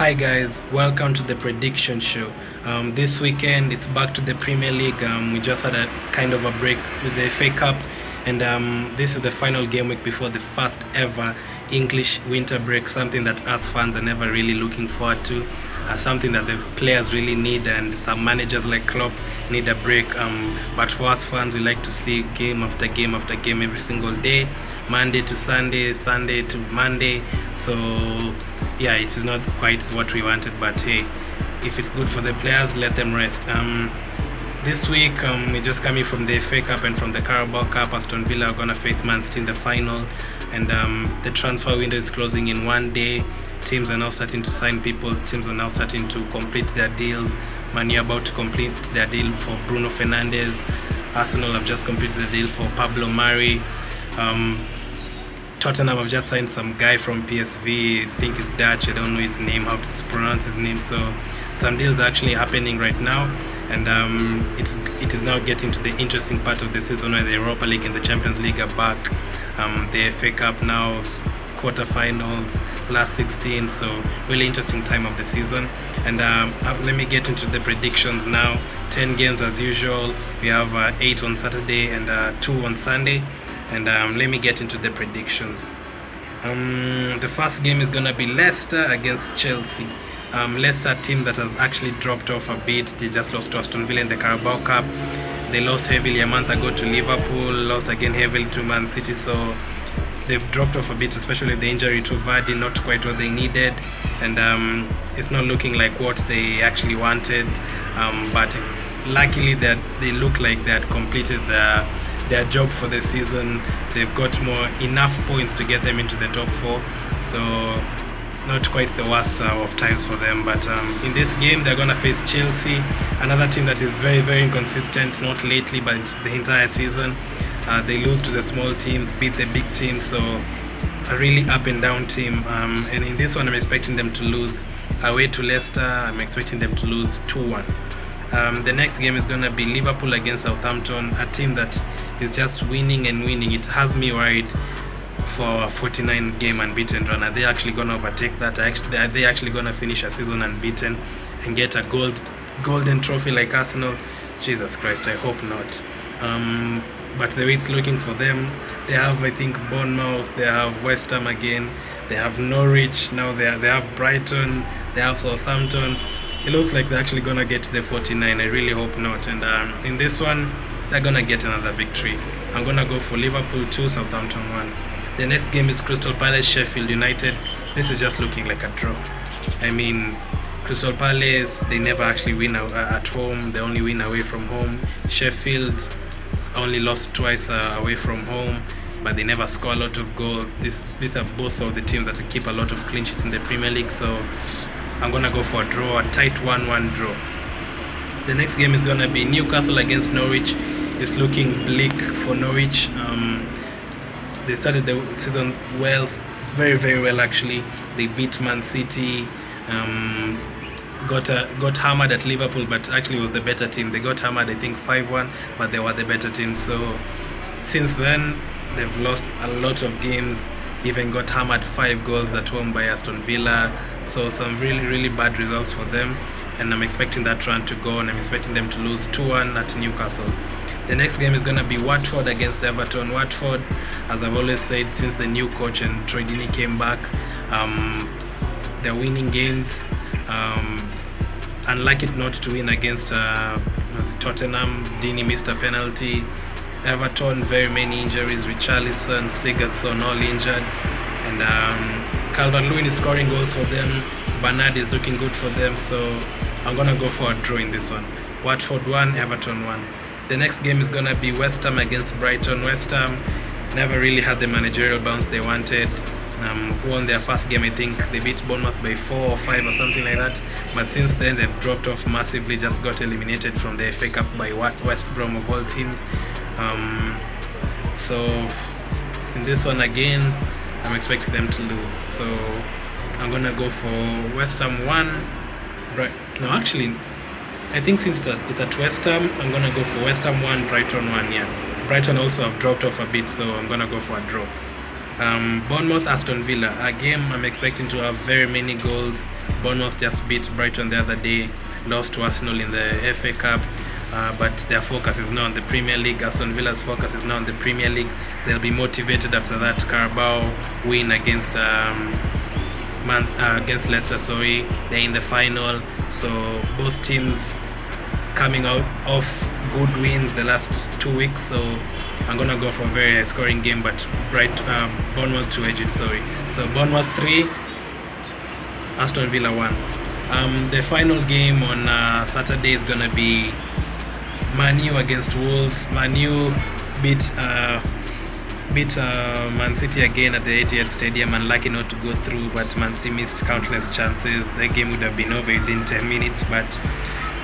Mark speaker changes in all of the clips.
Speaker 1: Hi guys, welcome to the prediction show. This weekend it's back to the Premier League. We just had a kind of a break with the FA Cup, and this is the final game week before the first ever English winter break, something that us fans are never really looking forward to, something that the players really need, and some managers like Klopp need a break. But for us fans, we like to see game after game after game every single day, Monday to Sunday, Sunday to Monday. So yeah, it is not quite what we wanted, but hey, if it's good for the players, let them rest. This week, we're just coming from the FA Cup and from the Carabao Cup. Aston Villa are going to face Man City in the final, and the transfer window is closing in one day. Teams are now starting to sign people. Teams are now starting to complete their deals. Man U about to complete their deal for Bruno Fernandez. Arsenal have just completed the deal for Pablo Mari. Tottenham have just signed some guy from PSV. I think it's Dutch. I don't know his name, how to pronounce his name. So some deals are actually happening right now, and it is now getting to the interesting part of the season where the Europa League and the Champions League are back. The FA Cup now, quarterfinals, last 16. So really interesting time of the season. And let me get into the predictions now. 10 games as usual. We have 8 on Saturday and 2 on Sunday. And let me get into the predictions. The first game is going to be Leicester against Chelsea. Leicester, a team that has actually dropped off a bit. They just lost to Aston Villa in the Carabao Cup. They lost heavily a month ago to Liverpool, lost again heavily to Man City. So they've dropped off a bit, especially the injury to Vardy, not quite what they needed. And it's not looking like what they actually wanted. But luckily that they look like they had completed their job for the season. They've got enough points to get them into the top 4, so not quite the worst of times for them. But in this game they're gonna face Chelsea, another team that is very, very inconsistent, not lately but the entire season. They lose to the small teams, beat the big teams, so a really up and down team. And in this one I'm expecting them to lose. Away to Leicester, I'm expecting them to lose 2-1. The next game is going to be Liverpool against Southampton, a team that is just winning and winning. It has me worried for a 49-game unbeaten run. Are they actually going to overtake that? Are they actually going to finish a season unbeaten and get a golden trophy like Arsenal? Jesus Christ, I hope not. But the way it's looking for them, they have, I think, Bournemouth, they have West Ham again, they have Norwich, now they have Brighton, they have Southampton. It looks like they're actually going to get to the 49. I really hope not. And in this one, they're going to get another victory. I'm going to go for Liverpool 2, Southampton 1. The next game is Crystal Palace, Sheffield United. This is just looking like a draw. I mean, Crystal Palace, they never actually win at home. They only win away from home. Sheffield only lost twice away from home, but they never score a lot of goals. These are both of the teams that keep a lot of clean sheets in the Premier League. So I'm going to go for a draw, a tight 1-1 draw. The next game is going to be Newcastle against Norwich. It's looking bleak for Norwich. They started the season well, very, very well actually. They beat Man City, got hammered at Liverpool, but actually was the better team. They got hammered, I think 5-1, but they were the better team. So since then, they've lost a lot of games. Even got hammered 5 goals at home by Aston Villa. So some really, really bad results for them, and I'm expecting that run to go, and I'm expecting them to lose 2-1 at Newcastle. The next game is going to be Watford against Everton. Watford, as I've always said, since the new coach and Troy Deeney came back, they're winning games. Unlucky not to win against Tottenham. Deeney missed a penalty. Everton, very many injuries. Richarlison, Sigurdsson, all injured. And Calvert-Lewin is scoring goals for them. Bernard is looking good for them. So I'm going to go for a draw in this one. Watford 1, Everton 1. The next game is going to be West Ham against Brighton. West Ham never really had the managerial bounce they wanted. Won their first game, I think they beat Bournemouth by 4 or 5 or something like that. But since then they've dropped off massively, just got eliminated from the FA Cup by West Brom of all teams. So in this one again, I'm expecting them to lose. So I'm gonna go for West Ham 1. No, actually, I think since it's at West Ham, I'm gonna go for West Ham 1, Brighton 1. Yeah, Brighton also have dropped off a bit, so I'm gonna go for a draw. Bournemouth, Aston Villa, a game I'm expecting to have very many goals. Bournemouth just beat Brighton the other day, lost to Arsenal in the FA Cup, but their focus is now on the Premier League. Aston Villa's focus is now on the Premier League. They'll be motivated after that Carabao win against Leicester. They're in the final, so both teams coming out of good wins the last 2 weeks. So I'm gonna go for a very high scoring game, but Bournemouth to edge it. So Bournemouth 3, Aston Villa 1. The final game on Saturday is gonna be Man U against Wolves. Man U beat Man City again at the Etihad Stadium, unlucky not to go through, but Man City missed countless chances. The game would have been over within 10 minutes, but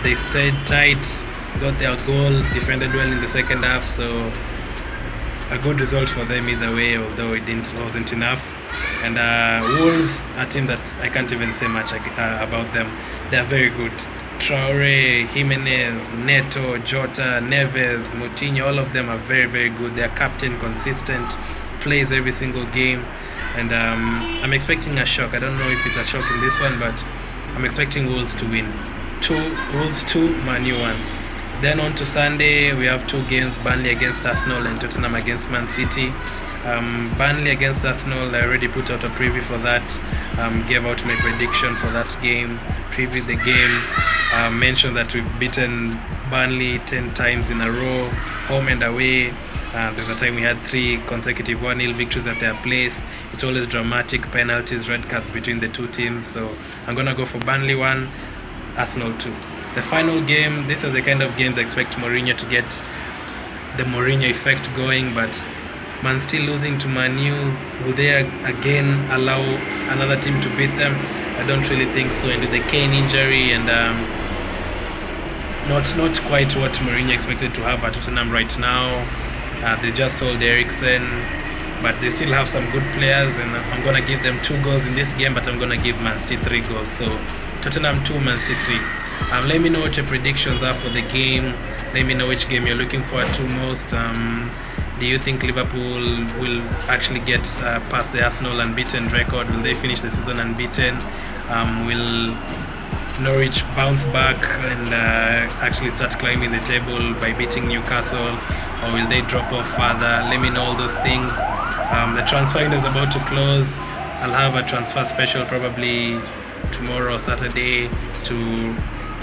Speaker 1: they stayed tight, got their goal, defended well in the second half, so a good result for them either way, although it wasn't enough. And Wolves, a team that I can't even say much about them. They're very good. Traore, Jimenez, Neto, Jota, Neves, Moutinho, all of them are very, very good. Their captain consistent, plays every single game, and I'm expecting a shock. I don't know if it's a shock in this one, but I'm expecting Wolves to win. Wolves 2, Man U 1. Then on to Sunday, we have 2 games, Burnley against Arsenal and Tottenham against Man City. Burnley against Arsenal, I already put out a preview for that, gave out my prediction for that game, previewed the game, mentioned that we've beaten Burnley 10 times in a row, home and away. There's a time we had 3 consecutive 1-0 victories at their place. It's always dramatic, penalties, red cards between the two teams, so I'm gonna go for Burnley 1, Arsenal 2. The final game, these are the kind of games I expect Mourinho to get the Mourinho effect going, but Man still losing to Man U, will they again allow another team to beat them? I don't really think so. And with the Kane injury and not quite what Mourinho expected to have at Tottenham right now. They just sold Eriksen, but they still have some good players, and I'm gonna give them 2 goals in this game, but I'm gonna give Man City 3 goals. So Tottenham 2, Man City 3. Let me know what your predictions are for the game. Let me know which game you're looking forward to most. Do you think Liverpool will actually get past the Arsenal unbeaten record? Will they finish the season unbeaten? Will Norwich bounce back and actually start climbing the table by beating Newcastle, or will they drop off further? Let me know all those things. The transfer window is about to close. I'll have a transfer special probably tomorrow, Saturday, to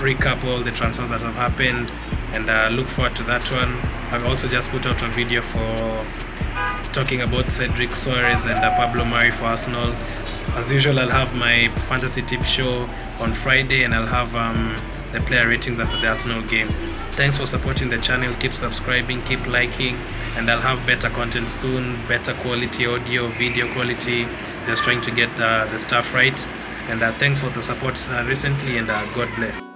Speaker 1: recap all the transfers that have happened, and look forward to that one. I've also just put out a video for talking about Cedric Soares and Pablo Mari for Arsenal. As usual, I'll have my fantasy tip show on Friday, and I'll have the player ratings after the Arsenal game. Thanks for supporting the channel. Keep subscribing, keep liking, and I'll have better content soon, better quality audio, video quality. Just trying to get the stuff right. And thanks for the support recently, and God bless.